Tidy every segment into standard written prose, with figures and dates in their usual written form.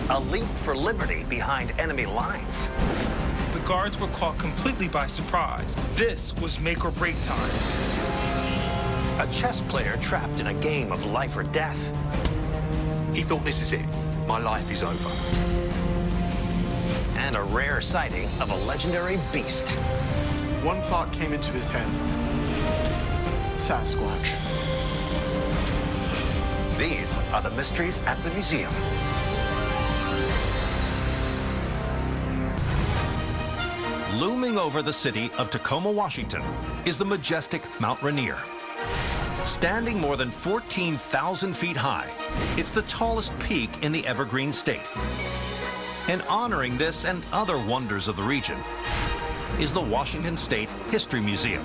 a leap for liberty behind enemy lines. The guards were caught completely by surprise. This was make or break time. A chess player trapped in a game of life or death. He thought, this is it. My life is over. And a rare sighting of a legendary beast. One thought came into his head. Sasquatch. These are the mysteries at the museum. Looming over the city of Tacoma, Washington, is the majestic Mount Rainier. Standing more than 14,000 feet high, it's the tallest peak in the Evergreen State. And honoring this and other wonders of the region is the Washington State History Museum.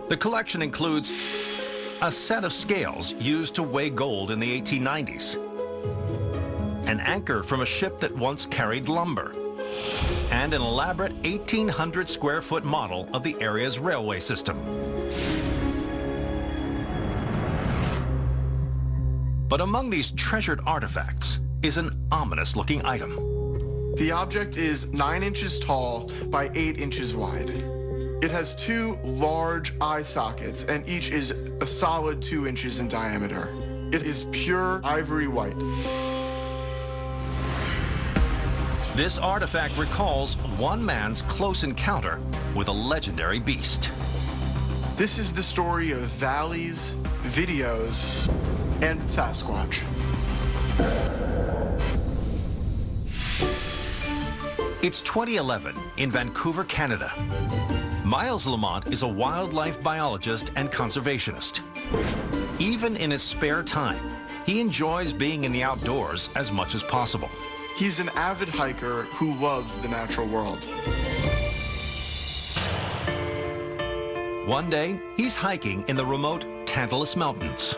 The collection includes a set of scales used to weigh gold in the 1890s, an anchor from a ship that once carried lumber, and an elaborate 1,800 square foot model of the area's railway system. But among these treasured artifacts is an ominous-looking item. The object is 9 inches tall by 8 inches wide. It has 2 large eye sockets, and each is a solid 2 inches in diameter. It is pure ivory white. This artifact recalls one man's close encounter with a legendary beast. This is the story of valleys, videos, and Sasquatch. It's 2011 in Vancouver, Canada. Miles Lamont is a wildlife biologist and conservationist. Even in his spare time, he enjoys being in the outdoors as much as possible. He's an avid hiker who loves the natural world. One day, he's hiking in the remote Tantalus Mountains.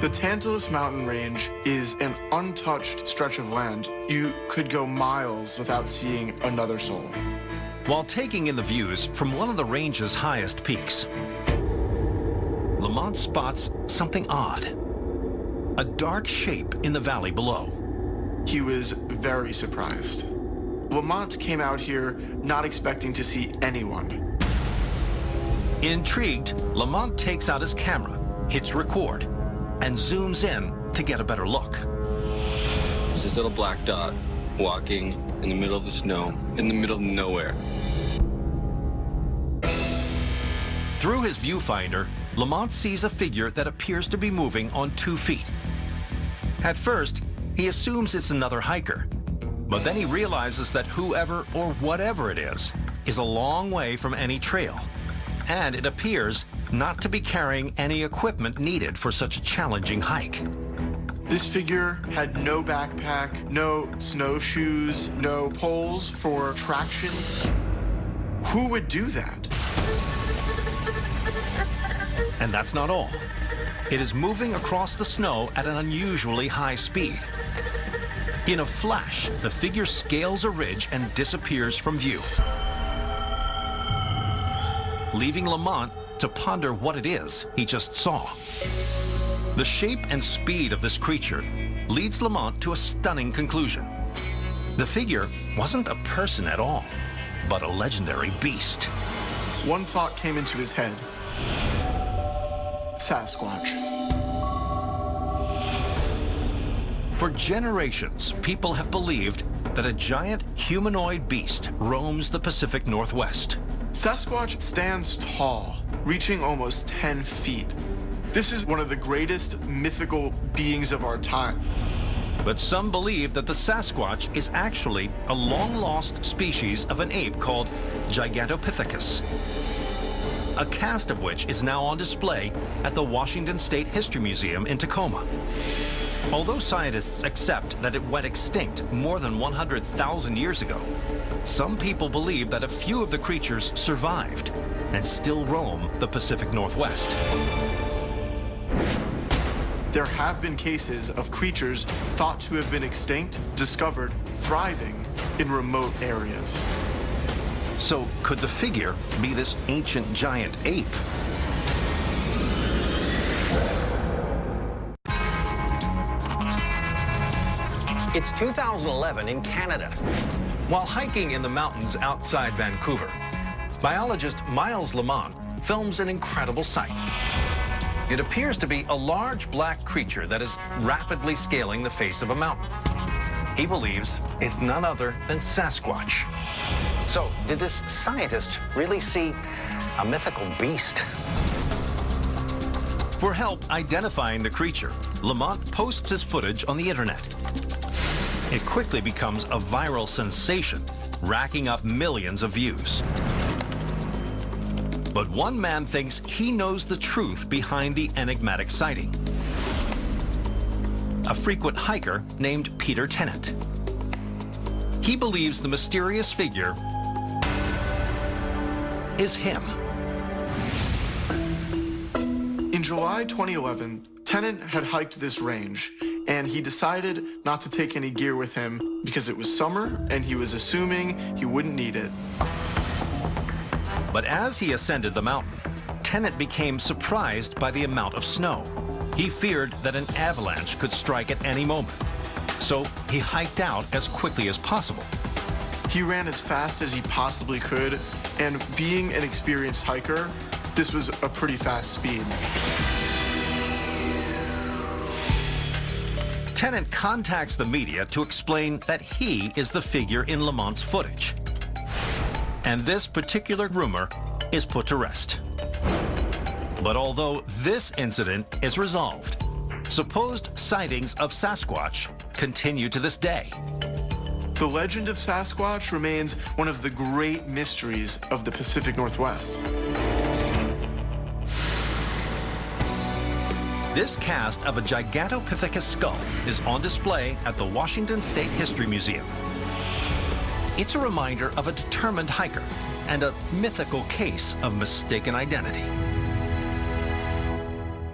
The Tantalus mountain range is an untouched stretch of land. You could go miles without seeing another soul. While taking in the views from one of the range's highest peaks, Lamont spots something odd. A dark shape in the valley below. He was very surprised. Lamont came out here not expecting to see anyone. Intrigued, Lamont takes out his camera, hits record, and zooms in to get a better look. There's this little black dot walking in the middle of the snow, in the middle of nowhere. Through his viewfinder, Lamont sees a figure that appears to be moving on 2 feet. At first, he assumes it's another hiker, but then he realizes that whoever or whatever it is a long way from any trail, and it appears not to be carrying any equipment needed for such a challenging hike. This figure had no backpack, no snowshoes, no poles for traction. Who would do that? And that's not all. It is moving across the snow at an unusually high speed. In a flash, the figure scales a ridge and disappears from view, leaving Lamont to ponder what it is he just saw. The shape and speed of this creature leads Lamont to a stunning conclusion. The figure wasn't a person at all, but a legendary beast. One thought came into his head. Sasquatch. For generations, people have believed that a giant humanoid beast roams the Pacific Northwest. Sasquatch stands tall, reaching almost 10 feet. This is one of the greatest mythical beings of our time. But some believe that the Sasquatch is actually a long-lost species of an ape called Gigantopithecus, a cast of which is now on display at the Washington State History Museum in Tacoma. Although scientists accept that it went extinct more than 100,000 years ago, some people believe that a few of the creatures survived and still roam the Pacific Northwest. There have been cases of creatures thought to have been extinct, discovered thriving in remote areas. So could the figure be this ancient giant ape? It's 2011 in Canada. While hiking in the mountains outside Vancouver, biologist Miles Lamont films an incredible sight. It appears to be a large black creature that is rapidly scaling the face of a mountain. He believes it's none other than Sasquatch. So, did this scientist really see a mythical beast? For help identifying the creature, Lamont posts his footage on the internet. It quickly becomes a viral sensation, racking up millions of views. But one man thinks he knows the truth behind the enigmatic sighting. A frequent hiker named Peter Tennant. He believes the mysterious figure is him. In July 2011, Tennant had hiked this range, and he decided not to take any gear with him because it was summer and he was assuming he wouldn't need it. But as he ascended the mountain, Tennant became surprised by the amount of snow. He feared that an avalanche could strike at any moment, so he hiked out as quickly as possible. He ran as fast as he possibly could, and being an experienced hiker, this was a pretty fast speed. Tennant contacts the media to explain that he is the figure in Lamont's footage. And this particular rumor is put to rest. But although this incident is resolved, supposed sightings of Sasquatch continue to this day. The legend of Sasquatch remains one of the great mysteries of the Pacific Northwest. This cast of a Gigantopithecus skull is on display at the Washington State History Museum. It's a reminder of a determined hiker and a mythical case of mistaken identity.